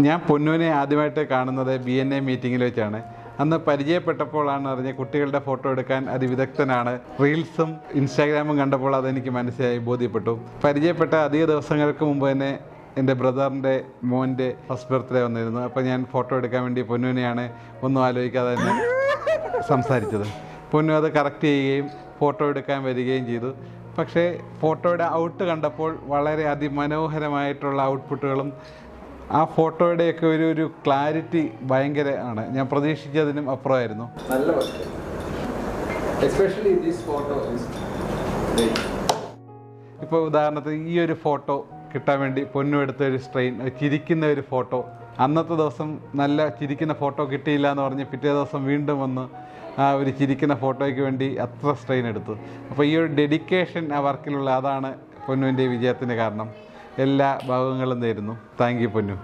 ഞാൻ പൊന്നുവിനെ ആദ്യമായിട്ട് കാണുന്നത് BNA മീറ്റിങ്ങിൽ വെച്ചാണ്. അന്ന് പരിചയപ്പെട്ടപ്പോഴാണ് അറിഞ്ഞത് കുട്ടികളുടെ ഫോട്ടോ എടുക്കാൻ അതിവിദഗ്ധനാണ്. റീൽസും ഇൻസ്റ്റാഗ്രാമും കണ്ടപ്പോൾ അതെനിക്ക് മനസ്സിലായി, ബോധ്യപ്പെട്ടു. പരിചയപ്പെട്ട അധിക ദിവസങ്ങൾക്ക് മുമ്പ് തന്നെ എൻ്റെ ബ്രദറിൻ്റെ മോൻ്റെ ഫസ്റ്റ് ബർത്ത്ഡേ വന്നിരുന്നു. അപ്പോൾ ഞാൻ ഫോട്ടോ എടുക്കാൻ വേണ്ടി പൊന്നുവിനെയാണ് ഒന്നും ആലോചിക്കാതെ തന്നെ സംസാരിച്ചത്. പൊന്നു അത് കറക്റ്റ് ചെയ്യുകയും ഫോട്ടോ എടുക്കാൻ വരികയും ചെയ്തു. പക്ഷേ ഫോട്ടോയുടെ ഔട്ട് കണ്ടപ്പോൾ വളരെ അതിമനോഹരമായിട്ടുള്ള ഔട്ട്പുട്ടുകളും ആ ഫോട്ടോയുടെയൊക്കെ ഒരു ക്ലാരിറ്റി ഭയങ്കര ആണ്. ഞാൻ പ്രതീക്ഷിച്ചതിനും അപ്പുറമായിരുന്നു. ഇപ്പോൾ ഉദാഹരണത്തിന് ഈ ഒരു ഫോട്ടോ കിട്ടാൻ വേണ്ടി പൊന്നു എടുത്ത ഒരു സ്ട്രെയിൻ, ചിരിക്കുന്ന ഒരു ഫോട്ടോ, അന്നത്തെ ദിവസം നല്ല ചിരിക്കുന്ന ഫോട്ടോ കിട്ടിയില്ല എന്ന് പറഞ്ഞ് പിറ്റേ ദിവസം വീണ്ടും വന്ന് ആ ഒരു ചിരിക്കുന്ന ഫോട്ടോയ്ക്ക് വേണ്ടി അത്ര സ്ട്രെയിൻ എടുത്തു. അപ്പോൾ ഈ ഒരു ഡെഡിക്കേഷൻ ആ വർക്കിലുള്ള, അതാണ് പൊന്നുവിൻ്റെ വിജയത്തിന് കാരണം. എല്ലാ ഭാഗങ്ങളും നേരുന്നു. താങ്ക് യു പൊന്നു.